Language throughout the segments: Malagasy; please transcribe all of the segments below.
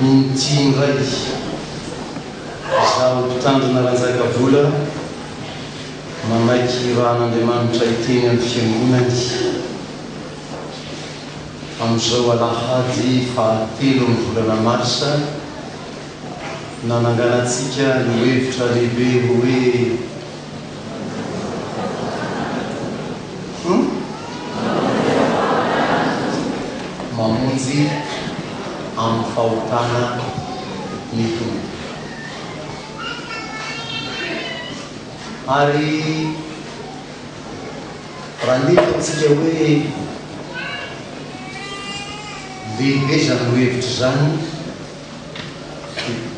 Tingray zaho mpitandrina ranjaka vola mamaiky ran'Andriamanitra iteny amin'ny fiangonany amin'izao alahady fahatelo ny volana marsa nananganatsika ny hevitra lehibe hoe mamonjy amin'ny fahotana ny tombo ary raha nefaatsika hoe lehibe zany ho hevitra zany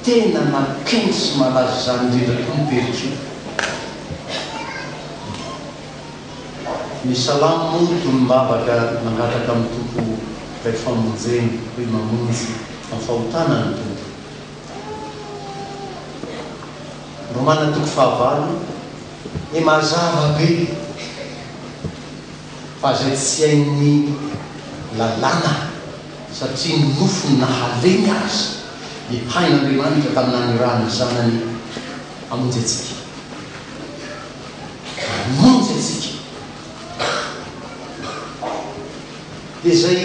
dia tena nakendry sy malaza zany indrindra toa miperitro ny salamo moa tombavaka nangataka amin'ny tompo ray famonjeny hoe mamonjy amin'ny fahotana ny tompo romana toko fahavalo e mazava be fa zay tsy hain'ny lalàna satria ny nofony nahaleny azy ny hain'Andriamanitra taminany rano zanany amonjy atsika amonjy atsika dia zay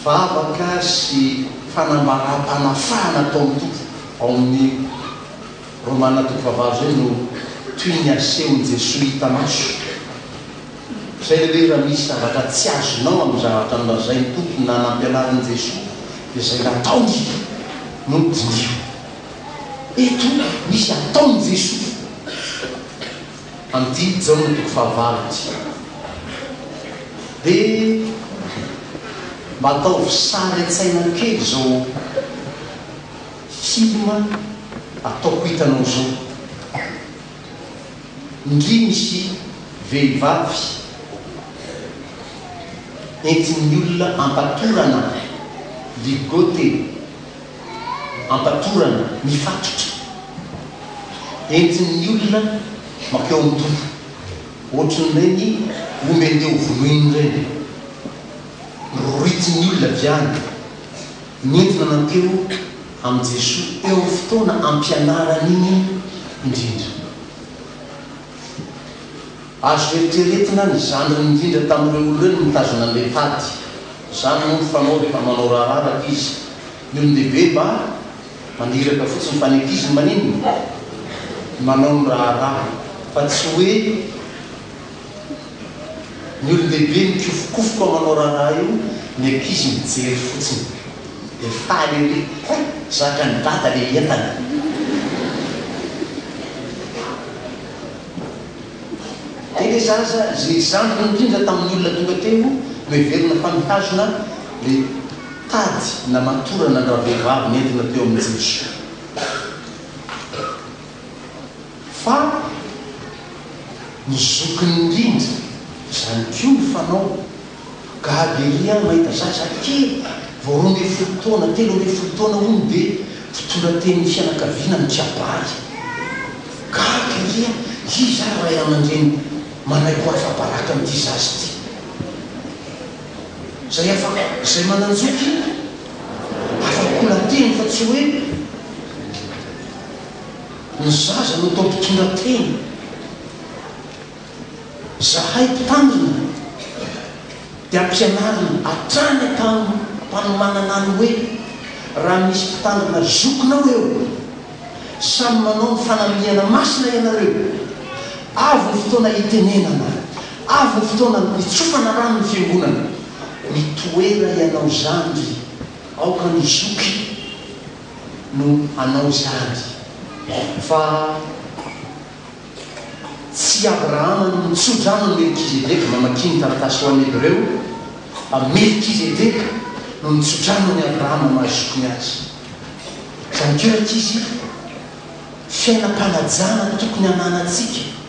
vavaka sy fanambaram-panafahana atao amin'ny tompo ao amin'ny romana toko fahavalo zay no toy ny asehon'i Jesosy hita maso zay le raha misy zavatra tsy azonao amin'ny zavatra nolazay ny tompony na nampianarin'i Jesosy dia zay nataony no dinio eto misy ataony Jesosy amin'ity zao no toko fahavalo ty dia mba atao sary an-tsaina kely zao filma ataoko hitanao zao ndry misy vehivavy entin'ny olona ampatorana ligote ampatorana mifatotra entin'ny olona makeo amin'ny tompo ohatran'ireny omendeho vonoiny reny roitin'ny olona viany nentina nakeo amin'i Jesosy eo fotoana ampianaranyiny indrindra azo eritreretina ny zandriny indrindra tamin'ireo olo reny mitazona an'ilay tady zany moa fanao rehefa manao rahararaka izy ny olon-dehibe mba maniraka fotsiny fanekiziny maniny manao ny raharaha fa tsy hoe ny olon-dehibe mikofokofoko ao manao raharaha io ny ankizy mijery fotsiny dia faly hoe zaka ny data le entana le zaza zay zandriny indrindra tamin'ny olona tonga teo no heverina fanitazona le tady na matorana raha vehivavy nentina teo amin'ny Jesosy fa ny zokiny indrindra zany kio ny fanao gaberia mahita zaza kely vao 12 taona 13 taona ono dia fitondrateny fianakaviana ny tsiabary gaberia iza ray aman-dreny manaiko afa-baraka amin'ity zazy ty zay afaka zay mananjoky afa-kolateny fa tsy hoe ny zaza no atao mpitondrateny zahay mpitandrina dia ampianarina atrany atamin'ny mpanomanana any hoe raha misy mpitandrina zokinao eo samy manao ny fanamiana masina ianareo avy ny fotoana hitenenana avy ny fotoana mitsofana rano ny fiangonana mitoera ianao zandry aoka ny zoky no anao zandry fa tsy Abrahama no mitsodrano ny Melkizedeka mamakiny taratasy ho an'ny Hebreo Melkizedeka no mitsodrano ny Abrahama mahazokiny azy zany keo izy fiainam-panajana tokony ananatsika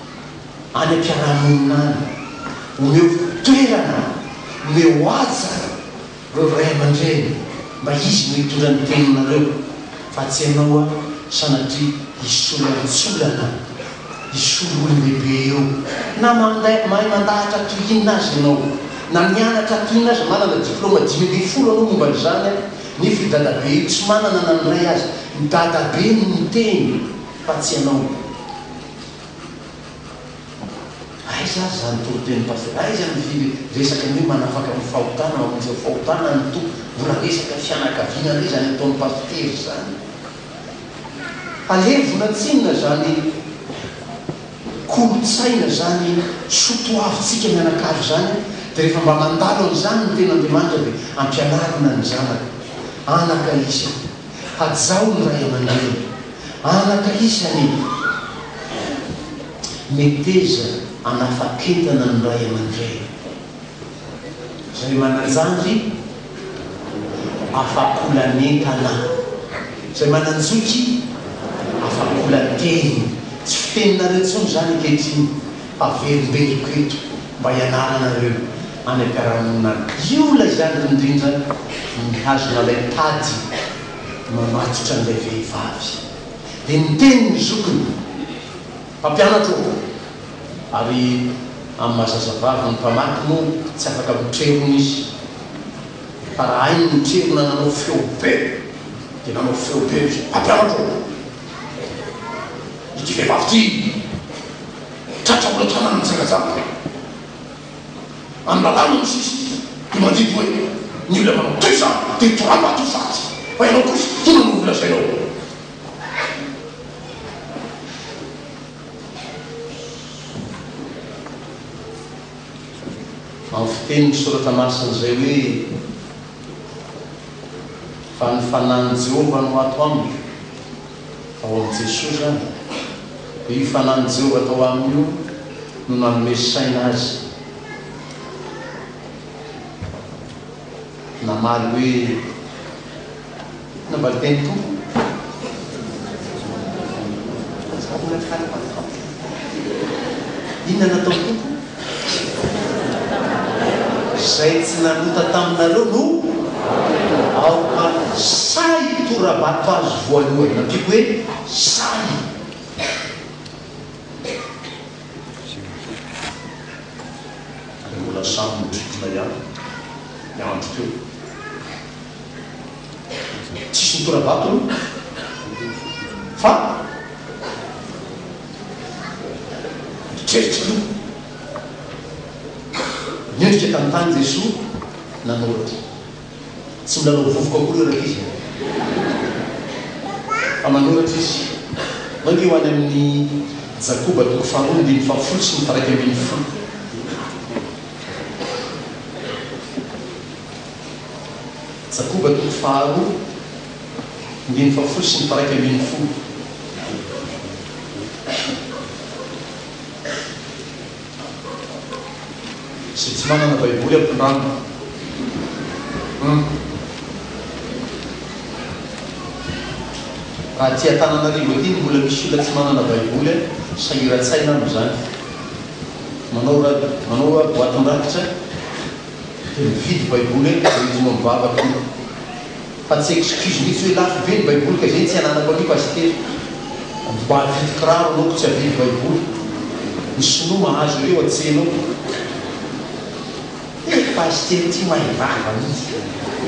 any ampiarahamonina any omeo toerana omeo aja reo ray aman-dreny mba izy no hitondra ny teninareo fa tsy ianao sanatria isolanitsolana isolo olon-dehibe eo na mahay mandahatra tohina azy ianao na mianatra tohina azy manana diplôma 5 anao momba n'izany nefa dadabe tsy manana nanoray azy dadabe no miteny fa tsy ianao aiza zany toroteny pasteur aiza ny resaka hoe manafaka ny fahotana mamonjy fahotana ny to mbola resaka fianakaviana re zany ataon'ny pastery zany alevona tsinona zany kolotsaina zany sotoavitsika mianakavy zany dia rehefa mba mandalo an'izany ny tena Andriamanitra dia ampianarina ny zanaka anaka isa hajao ny ray aman-dreny anaka isany meteza anafaketana ny ray aman-dreny zay mananjanjy afakolanentana zay mananjoky afakolanteny tsy fiteninareo tsony zany ankehitriny fa verimberiko eto mba hianaranareo any ampiarahamonina io lay zany indrindra mihazona lay tady mamatotra n'ilay vehivavy dia niteny ny zokiny mpampianatro ary amin'ny mazazavavy ny mpamaky moa tsy afaka mitrerona izy fa raha ainy mitrerona nanao feo be dia nanao feo be izy mpampianatro ity vehivavy ty tratra mbola tanàna mitsangazaka amin'ny lalàna misisy dia mandidy hoe ny olona manao toy zany dia torabato faty fa ianao kosa tona no volazainao amin'ny fiteny soratra masin'izay hoe fa ny fanahin'i Jehovah no ato aminy ao amin'i Jesosy zany dia io fanahin'i Jehovah atao aminy io no nanome saina azy namaly hoe nambali teny tompo inona natao tompo zay tsy nanota taminareo no aoka say torabato azy voalohany natiako hoe say mbola samy midritina ihany miandro teo tsisy ny torabato fa tseritsy lo miendrika tamin'ny tany Jesosy nanoratra tsy milalao vovoka koa reo izy fa manoratra izy mange ho any amin'ny Jakoba toko faharoa ndimy fahafolo sy ny taraiky ambin'ny folo Jakoba toko faharoa ndimy fahafolo sy ny taraiky ambin'ny folo sy tsy manana baiboly ampondrano raha tia Antananarivo aty mbola misy olona tsy manana baiboly sahiran-tsaina no zany manao boatin-drakitra dia mividy baiboly izy no mivavaka fa tsy excuse mihitsy hoe lafo be ny baiboly ka zay tsy ananako anio pastery mba vidy kiraro anaoko tsy havidy baiboly ny sinoa mahazo ireo atsenao pastery ty maivava mihitsy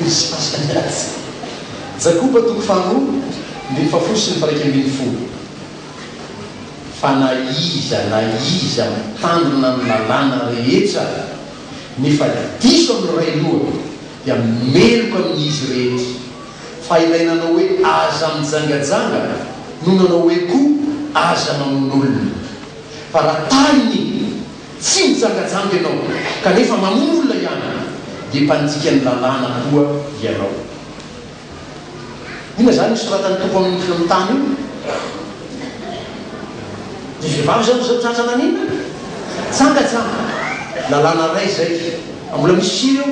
izy pasanazy Jakoba toko faharoa ndimy fahafolo sy ny taraiky ambin'ny folo fa na iza mitandrina ny lalàna rehetra nefa diso amin'ny ray loha dia meloko amin'izy rehetra fa ilainanao hoe aza mijangajanga no nanao hoe koa aza mamon'olona fa raha tany tsy mijangajanga ianao kanefa mamon'olona ihany dia mpanjika ny lalàna koa ianao ina zany soratany toko amin'ny tany io dia vehivavy zao zao tratrana anina jangajanga lalàna ray zay mbola misy sivy eo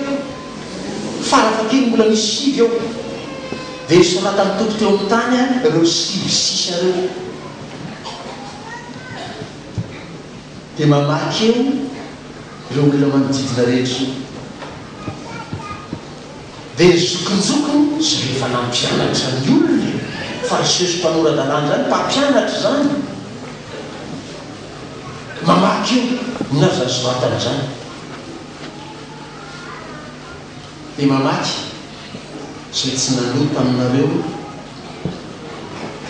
farafakely mbola misy sivy eo dia soratany toko teo amin'ny tany ireo sivy sisa reo dia mamaky eo ireo olona manodidina rehetra dia zokinjokiny sy rehefa nampianatra ny olona fariseusy mpanoradalany zany mpampianatra zany mamaky io naza soratana zany dia mamaky zay tsy naloto aminareo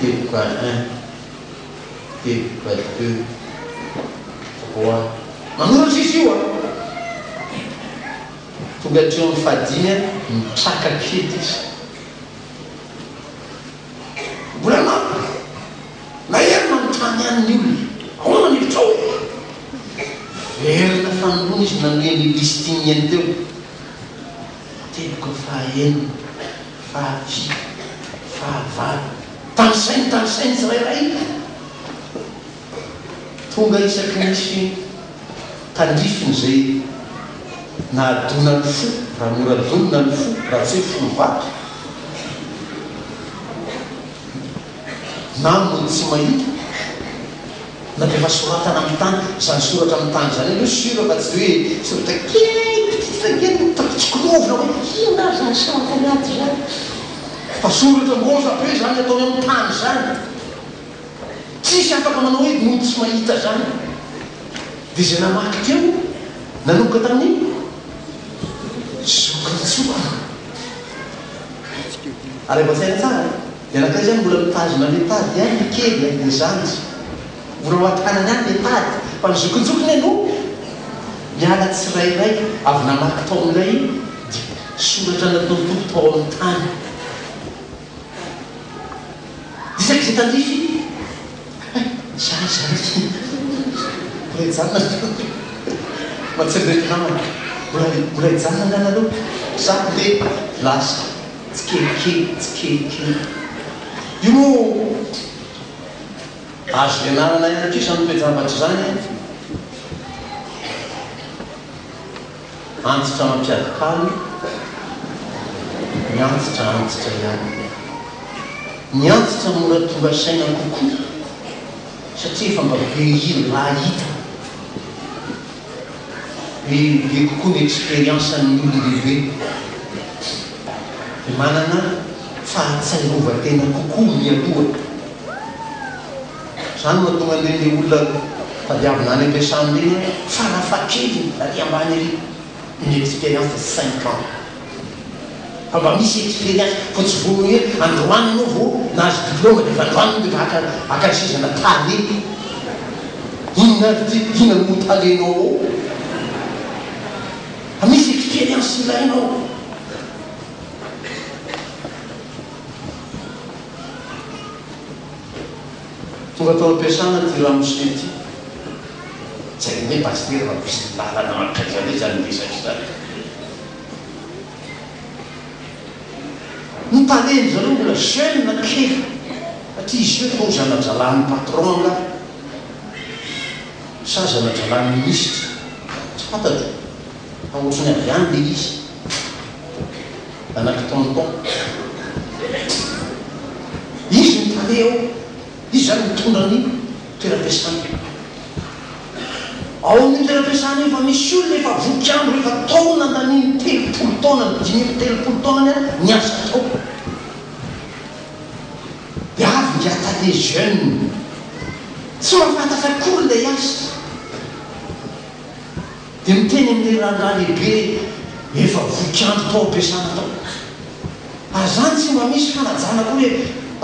teboka 1 teboka 2 3 manoratry izy io a tonga hatreo amin'ny fahadimy a mitraka kety izy mbola maro na herina mitany an'ny olona ahoana nivitra ao verina fanoloana izy nanoeny listiny any teo teboka fahaenina fahafito fahavalo tanisainy tsirairay tonga isaky nisy tandrifiny zay nahadona ny fo raha moradonina ny fo raha tsy hoe folo vato na mony tsy mahita na de fa soratana amin'ny tany zany soratra amin'ny tany zany aloha sura fa tsy hoe soratra kitsikolovyna hoe ina zany santanaty zany fa soratra moza be zany ataony amin'ny tany zany tsisy afaka manao hoe mony tsy mahita zany de zay namaky teo nanoka tamin'iny sokatsokana ary efa tsaina tsara de anakay zany mbola mitazona le tady any le kely any le zanjy mbola hoatanany any le tady fa nizokonjokony aloha miala tsirairay avy namaky tao amin'ilay soratra nataotopo tao amin'ny tany isaky zay tandrify zazany mbola ijanona matsiraiky namany mbola ijanona any aloha sady le lasa tsikelikely io moa azo fianarana ianatra io samy toejavatsy zany antitra mampiadikaly miantitra ihany ny antitra mora tonga saina kokoa satria efa mba be ino raha hita be kokoa ny expérience ny ololehibe de manana fahatsairovatena kokoa mialoha zany mahatonga an'ireny olona tadiavina any ampiasany reny farafakely ary ambany ery une expérience de 5 ans fa mba misy expérience fa tsy vono hoe androany anao vo nahazo diplôme de fa androany de fa akasizana tale inona ina no talenao ao fa misy expérience ilainao tonga tao ampiasana ty raha mosety tsy hainy hoe paster fa misy lalana makazany zany miresaky zany ny taleny zareo mbola jeune na kely satria izy io tao zanajalan'ny patron nga sa zanajalan'ny ministre tsy fantatro fa ohatrany avy any le izy anaky tonton izy mitale ao izy zany mitondra ny toeram-piasana ao amin'ny toeram-piasana io fa misy olona efa vokiandro efa taona na ny 30 taona 30 taona ny asa tao de avy ngiatale jeune tsy mafantatra akory lay asa de miteny amin'ny raha lehibe efa vokiandro tao ampiasana tao azany tsy mba misy fanajana koa hoe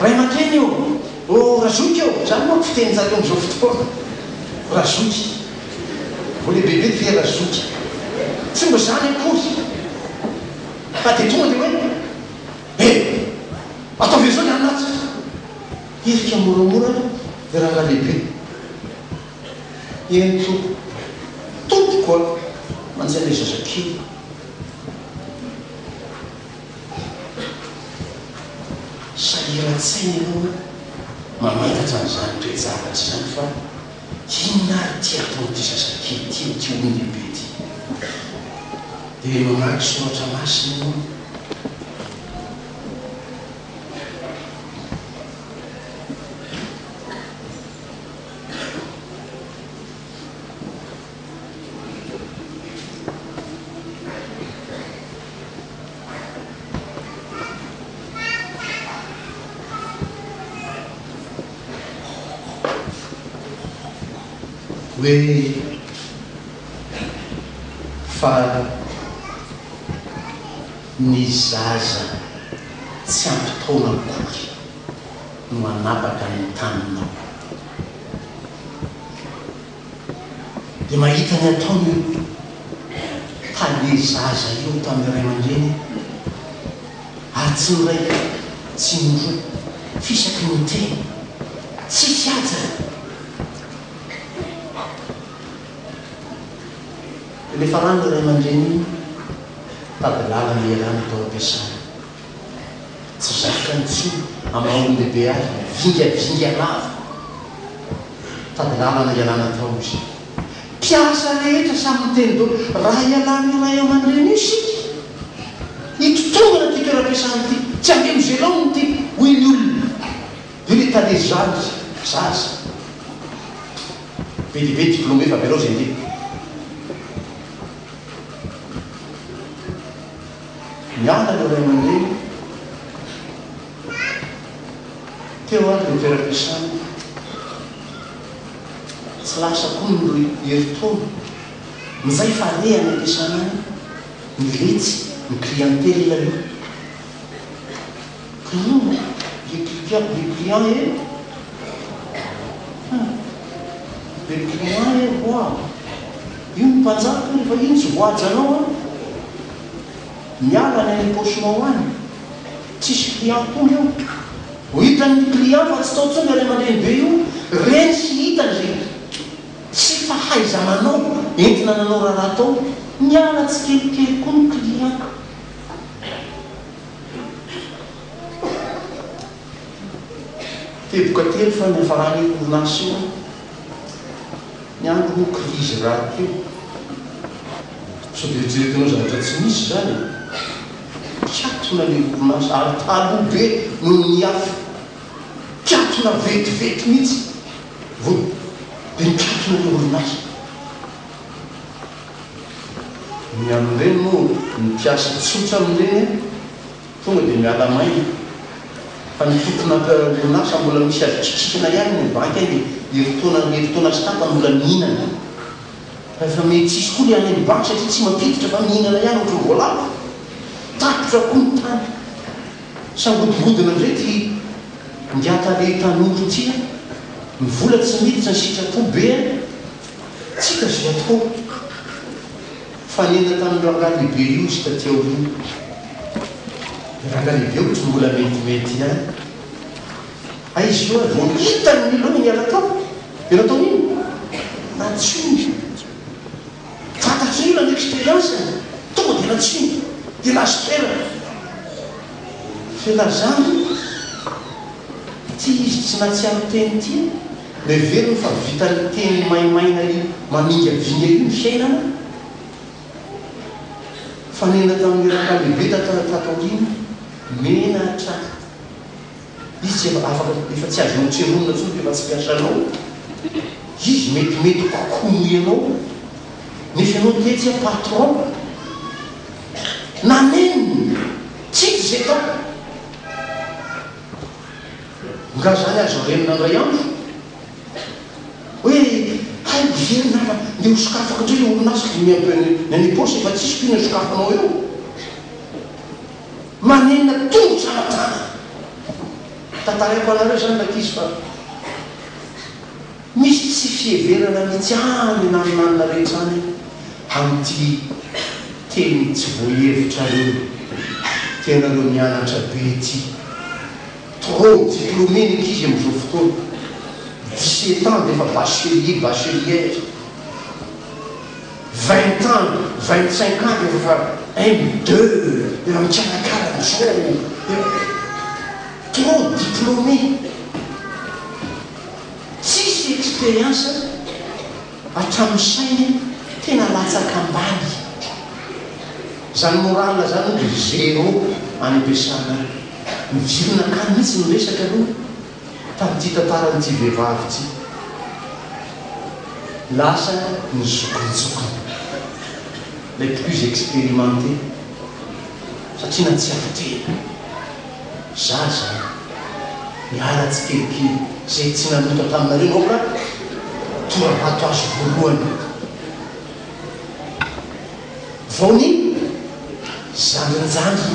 ray aman-keny eo razoky eo zany moa fiteny zareo am'izao fotoana razoky vo lehibehibe ty fe razoky tsy mba zany akory fa de tonga de hoe ataovy zao ny anaty irika moramora de raha lehibe eny tompo koa manjay le zazakely sahiratsainy anao mametatra n'izany toejavatsy zany fa inona ary ty atao ty zazakely ty ty olo lehibe ty de mamaky soratra masina anao hoe fa ny zaza tsy ampitaona kory no anapaka ny taninao. Dia mahita ny ataony tale zaza io tamin'ny ray aman-dreny ary tsy miraika tsy miroa fisaky ny teny tsisy aja. Rehefa rano ny ray aman-dreny tady lalana ialana tao ampiasana tsy zaka ny tsoa amaolon-dehibe azy vingavinga lava tady lalana ialana tao izy. Mpiasa rehetra samy teny do raha ialana io ray aman-dreny io sika hitotongana ty toeram-piasana ty tsy angemo zelao ty hoy ny olona io le tale zaza be dibe diplôme fa belao zay ndy miala le ray aman-dreny teo ary le toeram-piasana tsy lasa koa no heritaona mizay farehany ampiasana any ny letsy ny clientèle io le client hoa io ny mpanjaka rehefa iny tsy voajanao a miala ny any posinao any tsisy client koa io ho hitan'ny client fa tsy tao tsony ray aman-dreny be io reny sy hitany zay tsy fahaiza manao entina nanao raha tao miala tsy kelikely koa ny client. Teboka telo fa ny afarany orinasa io niandro ho krizy raha teo so dia jeretinao zavatra tsy misy zany kiatona le orinasa ary taloha be noho ny hafa kiatona vetivety mihitsy vo dia nikiatona le orinasa. Ny amin'ireny moa ny mpiasa tsotra amin'ireny tonga dia miala maina fa ny tompona orinasa mbola misy azy kikikina ihany ny banky any heritaona sy tapany mbola mihinana rehefa mety tsisy koa le any amin'ny banky satria tsy mampiditra fa mihinana ihany ohatry voalavo tapitra koa ny tany sangodingodina ndray ty ngiata le tanoro tia ny vola tsy miditra ny sitrapo be tsika zay atao fanena tamin'ny rangaha lehibe io izy taty aorina rangaha lehibe ohatsy mbola metimety ihany aizy io vo hitany miloha miala tao dia natao ino natsony fantatry io n'expérience tonga dia natsony dia lasoterana felazany ty izy tsy natsiaro teny ty le veriny fa vitany teny maimaina io mamingavinga io ny fiainana fanena tamin'ny rangaha lehibe tataorina mena traka izy efa tsy azonao tseronona tsony efa tsy piasanao izy metimety kokono ianao nefa ianao tetsy a patron naneniny tsy zay tao nga zany azo renina andray andro hoe haiko verina fa nde ho sokafako ndray le orinasa ny any-posy efa tsisy pina sokafanao eo manenina tongo samatana tantaraiko anareo zany lakizy fa misy tsy fieverana mihitsy any naninanina rehetra any amin'ity teny tsy voahevitra reo tenareo mianatra be ty trop diplômé ny ankizy am'izao fotoana 17 ans defa bachelière 20 ans 25 ans defa M2 defa mitsarakarany zao trop diplômé tsisy expérience hatramin'ny sainy tena latsaka ambany zany morale zany hoe zéro any ampiasana mivironakany mihitsy ny resaka aloha tamin'ity tantaran'ity vehivavy ty lasa ny zokonjokony le plus expérimenté satria na tsy avitena zaza miala tsy kelikely zay tsy nanota taminareo nao ka torabato azo voalohany vaony zanjinjanjy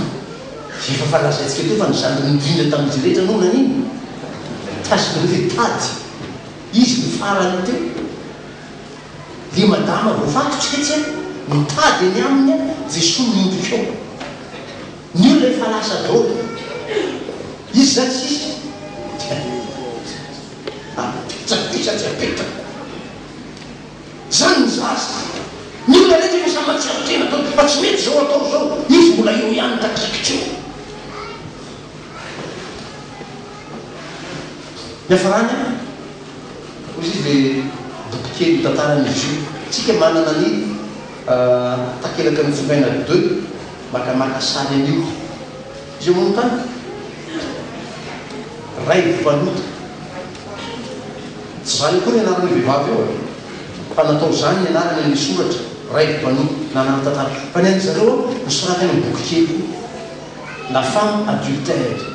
efa falazaitsika teo fa nyzandry nidrindra tamin'izy rehetra no naniny tazony hoe tady izy ny farany teo le madama voafatotsika tsy mitady any aminy a Jesosy nindrikeo ny olona efa lasa daholo izy za tsisy apetrapetratsy apetraka zany ny zaza ny olona rehetra efa samatsiarotena atao fa tsy mety zao atao zao izy mbola eo ihany takikitseo miafarany ozy izy le dokikely tantaran'izy io tsika manana ny takelaka ny jokaina 2 makamaka sary an'io izy eo mono tany ray mpanota tsy zany koa ny anarany vehivavy eo fa natao zany ny anarany ny soratra ray mpanota nanano tantara fa ny an'zareo misorata ny boky kely la femme adultère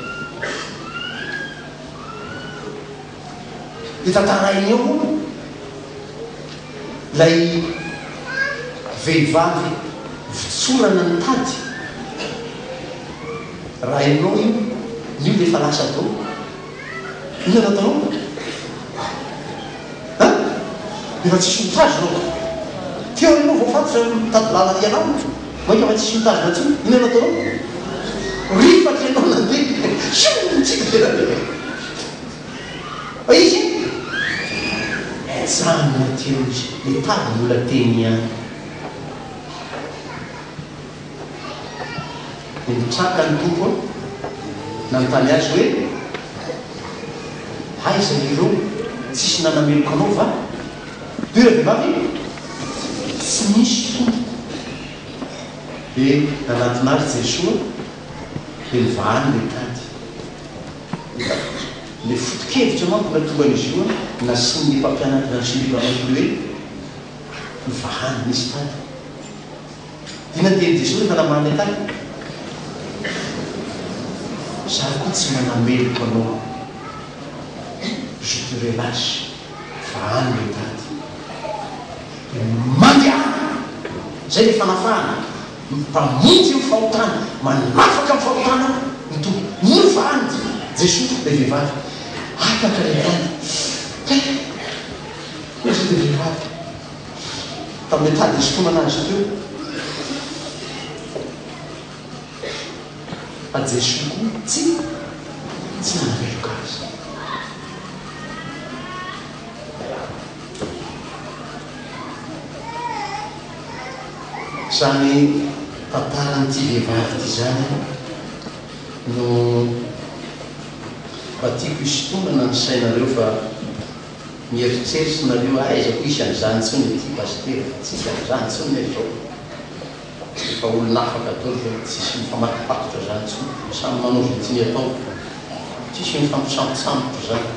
ny tantara iny eo lay vehivavy vitsorana ny tady raha inao io nio le fa lasa tao ino nataonao efa tsisy mitazy nao teo anao voafatotra mitady lala ianao maika fa tsisy mitazy na tsiny ino nataonao rifatry anao nandeha tsika izy zany nateo izy le tady mbola teny ihany mitraka ny tompo nanontany azy hoe aiza ireo tsisy nanameloko anao va toera vehivavy tsy misy tompo de nanantinazy Jesosy de nivahany le tady le fotokevitra manko natongan'izy io nasiny ny mpampianatra nasin'nympamako hoe nivahany nisy tady dinanteny Jesosy rehefa namany le tady zaho koa tsy manameloko anao je te relâche vahany le tady mandeha zay le fanafahana mpamonjy io fahotana manafaka ny fahotana ny tompo ny vahany Jesosy le vehivavy afaka le tady izy le vehivavy tamin'le tady izy foana anazy teo a Jesosy koa tsy nanameloka azy zany tantaran'ity vehivavy ty zany no mba tiako isotonana ny sainareo fa mieritseritsynareo aizako isy an'izany tsony ty paster tsisy an'izany tsony zao efa olona afaka atao zao tsisy mifamatipatotra zany tsony samy manao zay tiany atao tsisy mifampisamposampotra zany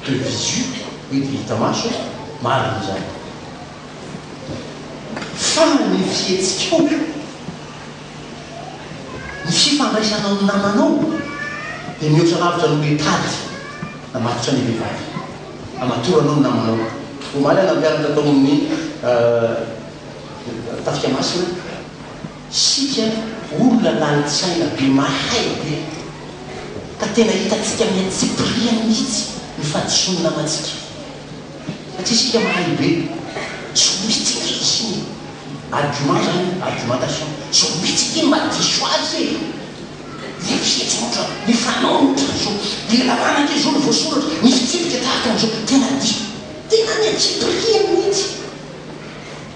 de visu hoe de hita maso mariny zany fa ny fihetsikao ny fifandraisanao ny namanao de mihoatra lavitra no le tady namatotra ny vehivavy amatoranao ny namanao omaly anampianatra atao amin'ny tafika masina sika olona lalitsaina be mahay be ka tena hitatsika amin'ny atsipriany mihitsy ny fadisony namatsika satria sika mahay be somitsika izy argument zany argumentation somitsika iny madiso azy le fihetsotra ny fanaotra zao le lavanatra zao ny voasoratra ny fitsipika tahaka an'izao tena diso tena ny atsipriany mihitsy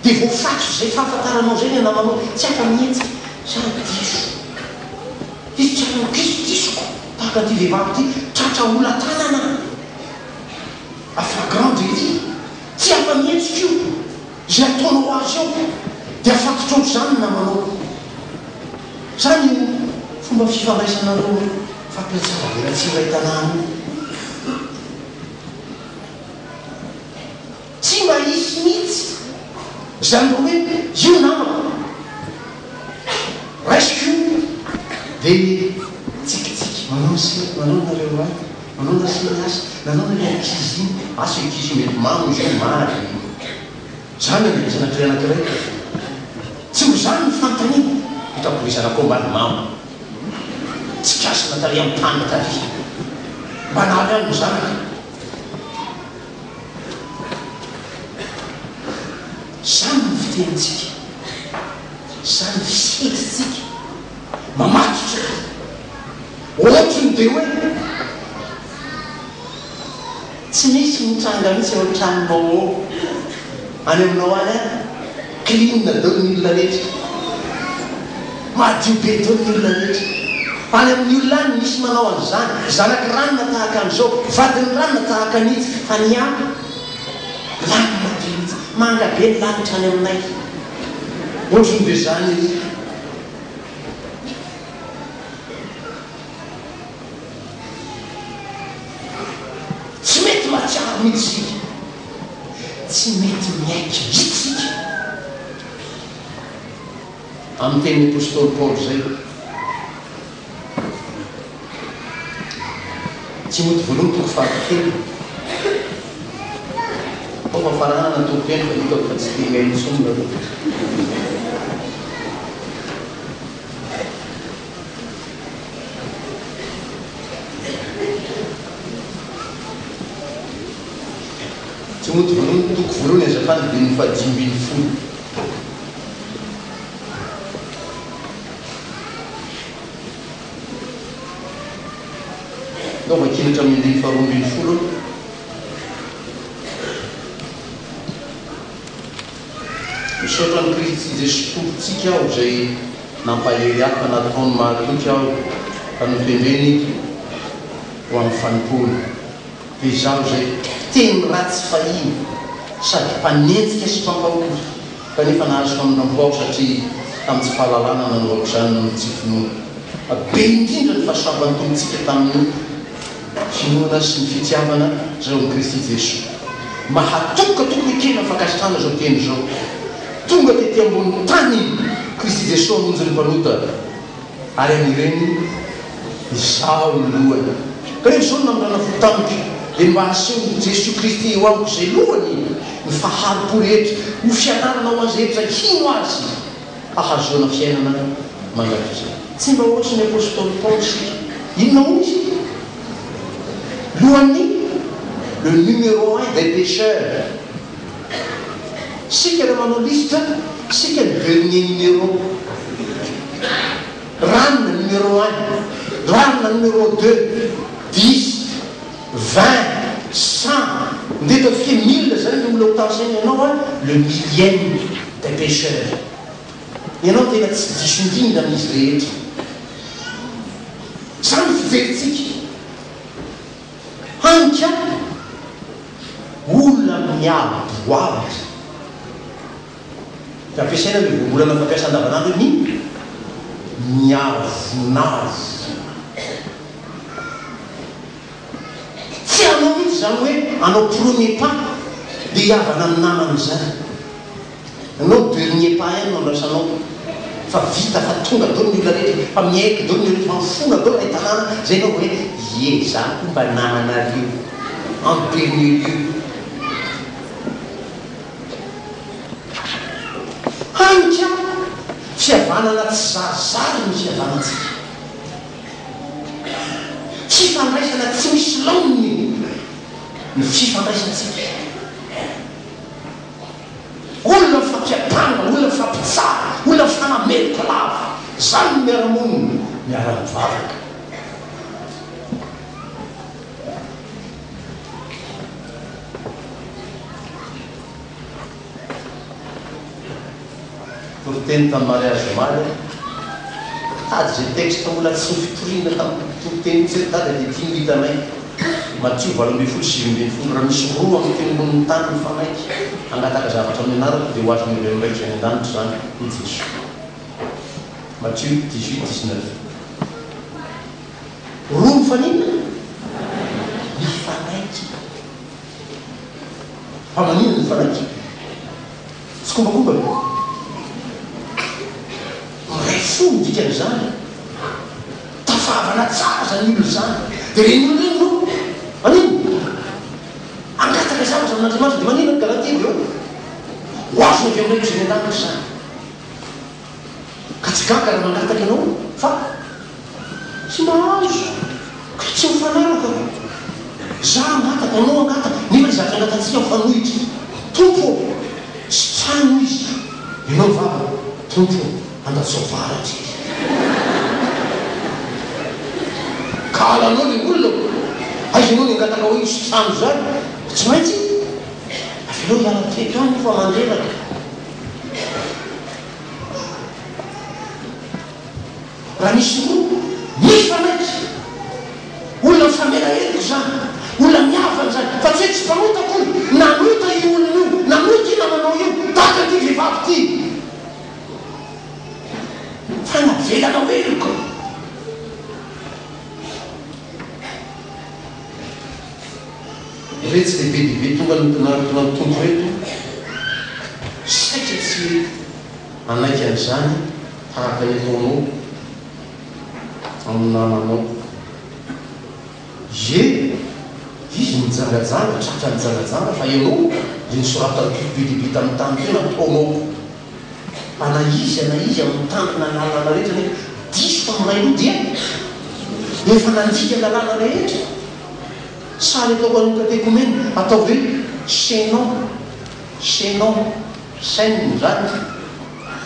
de voafatso zay fahafantaranao zay ny anamanao tsy afa mihitsy sara diso izy tsy afa kiso disoko tahaka ty vehivavy ty tratra ola tanana aflagrant délit tsy afa mihetsika io zay ataonao azy ao de afatotra ohatr' zany namanao zany fomba fifandraisanareo fampiatsara velatsira hitanano tsy mba hisy mihitsy zany ro hoe io namako raisiko de tsikitsiky manao nareo ay manao nasiny asa nanao na le ankizy iny asa ankizy mety mamo izy io mary zany ny zanak'ilay anankiray tsy ho zany ny fanontaniana hitako ry zanako ambany mama tsy kasina tary amin'ny tany tary mba navy any no zanaka zany ny fitenitsika zany fisetritsika mamatotra ohatriny dia hoe tsy misy mitranga mitsy eo an-tranonao any aminao any a clinina dao ny olona rehetra madio be dao ny olona rehetra any amin'ny olona any misy manao an'izany zanaky ranona tahaka an'izao vadiny ranona tahaka an'itsy fa ny aby lanina dihitsy manga be ny lanitra any aminay ohatriny dia zany izy tsy mety matsiaro mihitsika tsy mety miaiky mihitsika amin'ny tenin'ny apôstôly Paoly zay tsy moty voalohany toko fahatelo fa fahafarana toko eny fa hitako fa tsy dia ngainy sonona aloha tsy moty voalohany toko voalohany azafany dia ny fahadimbin'ny folo nao vakinatra amin'ny faharoambin'ny folo misaotra ny Kristy Jesosy tompontsika aho zay nampahery aho ka nataony mahatoky aho ka nopendreny ho amin'ny fanimpolo dia izaho zay teny ratsy fahiny sady mpanenjika sy mpampahory kanefa nahazoko amin'ampao satria tamin'ny tsy fahalalana nanaovako zany no tsy finoana be indrindra ny fahasoavany tompontsika tamin'ny finoana sy ny fitiavana zao ny Kristy Jesosy mahatoka tokony kely afankasitrana zao teny zao tonga tety ambony tany Kristy Jesosy amonjy ny mpanota ary amin'ireny izao ny lohany kanefa zao namrana votamiko dia mba aseho Jesosy Kristy eo amiko zay lohany ny faharopo rehetra ho fianarana ho azy rehetra hino azy hahazoana fiainana mandrak'izay tsy mba ohatsy ny apôstôly Paoly sika inona hoy izy lohany le numéro 1 des pécheurs sika raha manao liste sika ny dernier numéro ranona numéro 1 ranona numéro 2 10 20 100 ndeta fike 1000 zany no mila ho tansaina ianao a le millième des pécheurs ianao tena tsy diso indrindra amin'izy rehetra zany fiveritsika hanka olona miaboavatra fa ampiasaina le voambolana fampiasa andavanandro ny miavonavo tsy anao mihitsy zany hoe anao premier pas dia hiavana amin'ny namany zany anao dernier pas ihany no andrasanao fa vita fa tonga dao ny olona rehetra fa miaiky dao ny olona fa mifona dao ray tanàna zay anao hoe ie za koa mba namanareo en dernier lieu hanka fihavanana tsy zarizary ny fihavanantsika fifandraisana tsy misy laoniny ny fifandraisantsika olona fampiapanga olona fampitsara olona fanameloko lava zany ny miaramonina miara-mivavaka toriteny tamin'ny mariage maly tady zay texte mbola tsy fitoriana tamin'ny toriteny tsy tady dia 10 hitanay Matthieu 27:7 raha misy roa amin'ny teny ambony tany mifanaiky angataka zavatra amin'ny anarako dia ho azy ny raiky zay an-danitra zany ny Jesosy Matthieu 18:19 roa mifanina mifanaiky fa manina mifanaiky tsy kombakomba ray fo midikan'izany tafavana tsara zany olo zany dia reny olo reny no manino angataka zavatra amin'Andriamanitra dia manino ny garantie eo azo avy aminay zay an-danitra zany ka tsy gaga raha mangataka ianao fa tsy mahazo ka tsy mifanaraka za angataka anao angataka nefa zatra angatatsika mifanohitra tompo sy trano izy ianao vava tompo andatsovaratsy ka alanao le olona aizinao ny angataka hoe isy trano zany tsy maintsy afinao hiala teto any fa mandelaka raha misy roa misy fanaitsy olona mifamela entiko zany olona miavana zany fa tsy hoe tsy mpanotako nanota io olona io nanota io namanao io taka ty vehivavy ty fa navelana oeloko retsy lehibe lehibe tonga na tompo reto saika tsy anaiky an'izany tahaka etaonao amin'nananao ye izy mijangajanga tratra mijangajanga fa ianao de nisoratany be lehibe tamin'ny tany tena ataonao ana izy amin'ny tandrina lalana rehetra ne diso fa miray io dia efa nandika lalana rehetra sary atao an'ny katekomeny atao hoe chaînon chaîne zany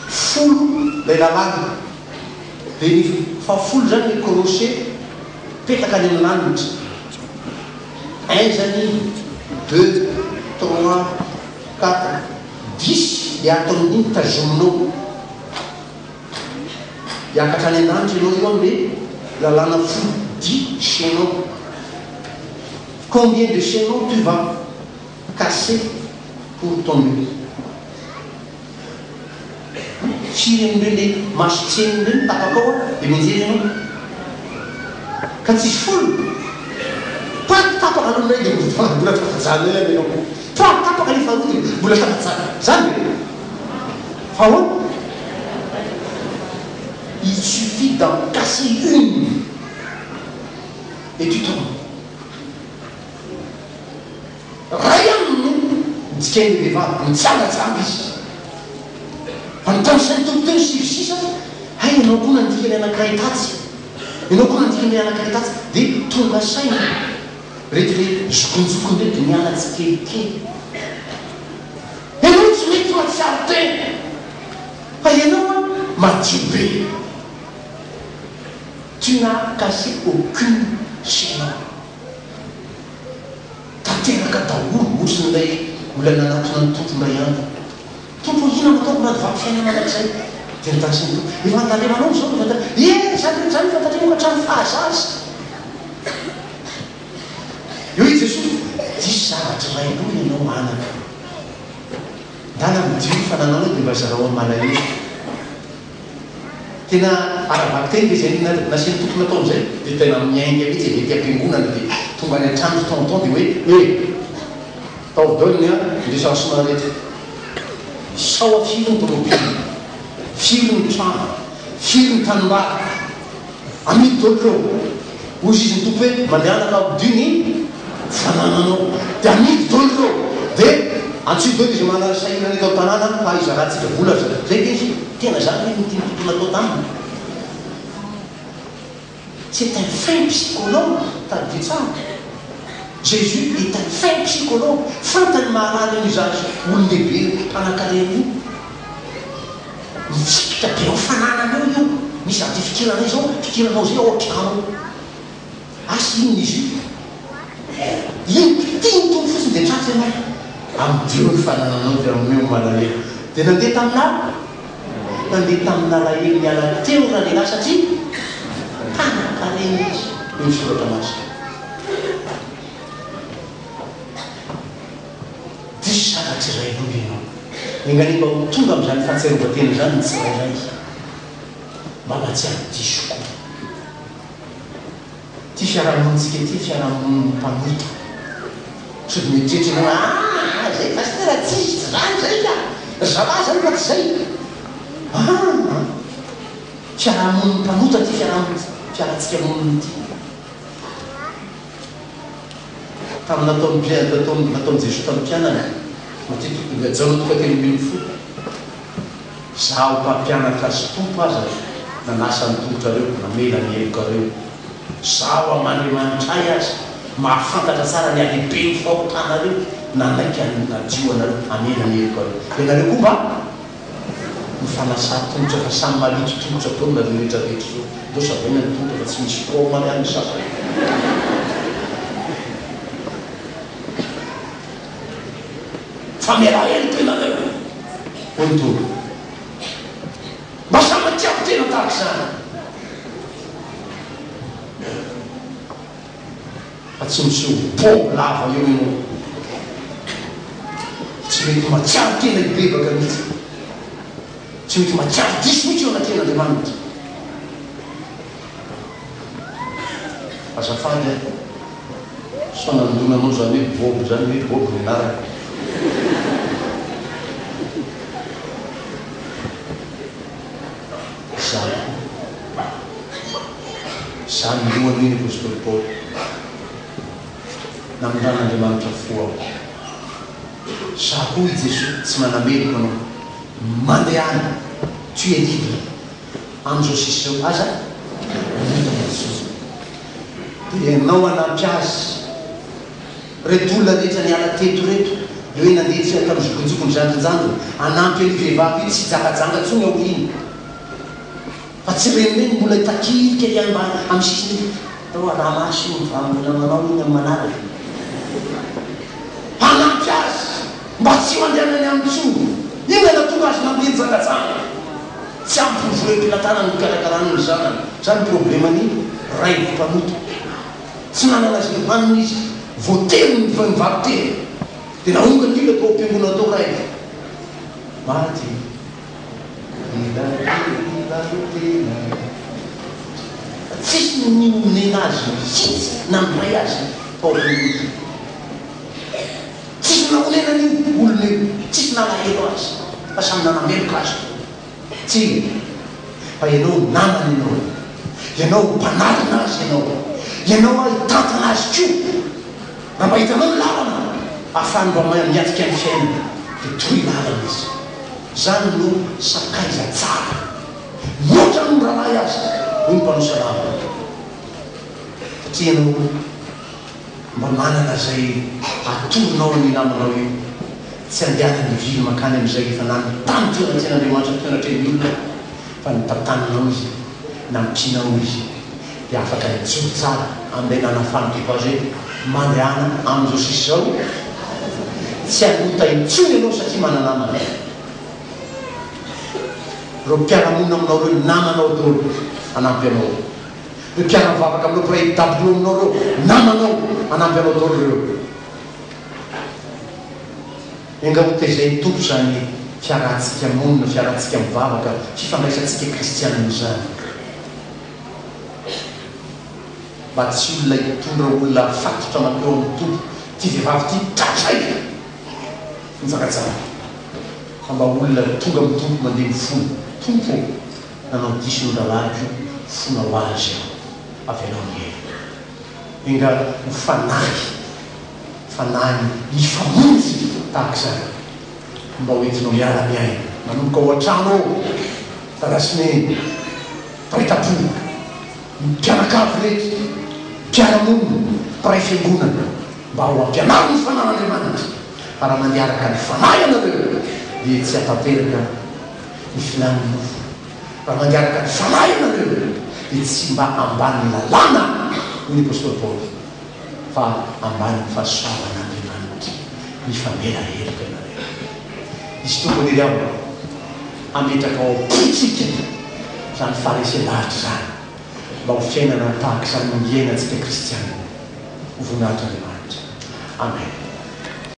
folo lay lalana de ny fafolo zany ny crochet petaka any amin'ny lanitra 1 zany 2 3 4 10 le ataon'iny tazominao hiakatra any an-danitra ianao io amle lalana folo 10 chaînon. Combien de chaînons tu vas casser pour tomber? Firen'ireny masitseny ireny tapakao de mijery ianao ka tsisy folo tapaka alonay de mbola tafatsana ela ianao tapaka le faharoa de mbola tafatsana zany fa ahoa il suffit d'en casser une et tu tombes. Ray aminy dikany vehivavy mitsangatsanga izy fa nytamin'izany tompoteny sivisisa hay ianao koa nandikany anankiray tatsy ianao koa nandikany anankiray tatsy de tonga saina rety le zokonjokony rety de mialatsy kelikely ianao tsy mety matsiaro tena fa ianao madio be tu n'as cassé aucune chaîne tateraka daholo osin'ilay olona nanatona ny tompo ndray andro tompo ina nataoko nady vampifiaina manak'izay de nitanysy ny tompo efa andalemanao zao zany zany fantatremoka hatramy fahazazy eo i jesosy disy zavatra ray aloha ianao manaka ndana midio fa nanao de mba zarao amin'ny malahelo tena aravaky teny de zay nasiany tompony atao am'izay de tena miainga mihitsy mety ampiangonana de tonga any an-trano tonton de hoe taovolony a indesasona rehetra sao afiry ny tomobily firy ny trano firy ny tanimbary amidy doloreo ozy izy ny tompo hoe mandehanaka ampidiny fanananao de amidy doloreo de antsy dolo izy manasahirany atao tanàna fa izy rahatsika vola zay de izy tena zany hoe nitiny tontolo atao taminy c'est un fin psychologue taditsara Jésus est un fin psychologue fantany maharary ny zazy olon-dehibe mpanakareny io mitsipika be ao fanananao io misy ady fikiranay zao fikiranao zay ao an-trano asy inony izy io tiany tombo fotsiny de tratsy anao amidio ny fanananao de ameo malahelo de nandeha tamin'ny alahelo miala teo raha lehilahy satria mpanakareny izy eo misoratra masika disy zavatra iray aloha ianao enganefa tonga am'izany fahatserovatena zany ny tsirairay mba matsiary diso koa ty fiarahamonitsika ty fiarahamoniny mpanota so de mietretrena zay fa sy tena tsisy zany zay ka zava zany fa tsy zay fiarahamoniny mpanota ty fiarahatsika moniny ty tamin'ny nataon'i Jesosy tamin'ny mpianana jaotoka teny ambin'ny folo zaho mpampianatra azy tompo aza nanasa ny tombotrareo namela ny helokareo zaho amandriamanitra ay azy mahafantatra tsara ny alehibe ny fahotanareo nanaiky najioanareo amela ny helokareo ianareo koa mba mifanasa tongotra fa samy malitro tongotra tao nareo rehetrarehetra zao do savaina ny tongotra fa tsy misy promany any sasany fa miala hely tenareo ontolo mba samatiako tena tahaka zany fa tsy misy bo lava eo ianao tsy mety matsiaro tena ibebaka mihitsy tsy mety matsiaro diso mihitsy eo anaten'andriamanitra azafady so nandonanao zany hoe bobo zany hoe bobo nenaraka zany lohany iny apôstôly Paoly namindran'andriamanitra fo aho za koa i Jesosy tsy manameloko anao mandehany tu es libre am'izao sisy zao aza dia ianao anampy azy reto olona rehetra ny ala teto reto le hoe nandeha tamizokojokony zandrinjandro anampy any vehivavy iny tsy jangajanga tsony ao iny fa tsy renireny mbola takilika ihany mba amin'ny sisiny tao raha masy mivaminanao iny amin'ny manaraka anampy azy mba tsy mandehanany amin'ny tsony iny anatonga azy nandeha jangajanga tsy ampyvoream-pilatana ny karakarany ny zanany zany problemany ray mpanoto tsy manana azy lemaniny izy voateny mivaviteny dia naonga ny lila tao am-piangona atao ray maty tsisy nynena azy tsisy nandray azy tao am-piangona tsisy naonena ny olona tsisy nanahelo azy fa samy nanameloka azy tsy fa ianao namany ianao mpanarina azy ianao ahitantana azy ko raha mba hitanao ny lalana ahafany mba miatika ny fiainana dia toy lalana izy zany no sakaiza tsara motra no rahalahy azy hoy ny mpanao salama satria ianao mba manana zay atoronao ny namanao io tsy andianany vily makany am'izay efa nany tany toeranten'andriamanitra toeratren'ny olona fa nitatananao izy nampianao izy dia afaka nijoro tsara am'ilay nanafanokipa azy hoe mandehana am'izao sisy zao tsy anota intsony ianao satria mananamana reo mpiaramonina aminao reo namanao dolo anampy anao reo mpiaramivavaka aminao piray dabilo aminao reo namanao anampy anao dolo reo engahote zay tompo zany fiarahantsika monina fiarahantsika mivavaka fifandraisantsika kristianina zany mba tsy olona hitondra olona fatotra mateo amin'ny tompo ty vehivavy ty tratray nizakatsara fa mba olona tonga amin'ny tompo mandeha mifolo tompo nanao diso ny rahalahiko fonao azy aho avy anao ny helo enga mifanahy mifamonjy tahaka zany mba hoentinao miala miaina manomboka ao an-trano ao tarasineny paritapo mpianakavy rehetra mpiaramonina mpiray fiangonana mba ho ampianaro ny fanan'andriamanitra fa raha mandiaraka ny fanahy anareo dia tsy atateraka ny filaniny nofo raha mandiaraka ny fanahy anareo dia tsy mba ambany lalàna hoy ny apôstôly Paoly fa ambany fahasoavan'andriamanitra mifamela heloka ianareo izy tompony iry aho ametraka ao am-potsika zany farisy-lahitra zany mba ho fiainana tahaka zany miainantsika kristianina ho voninahitran'andriamanitra amen.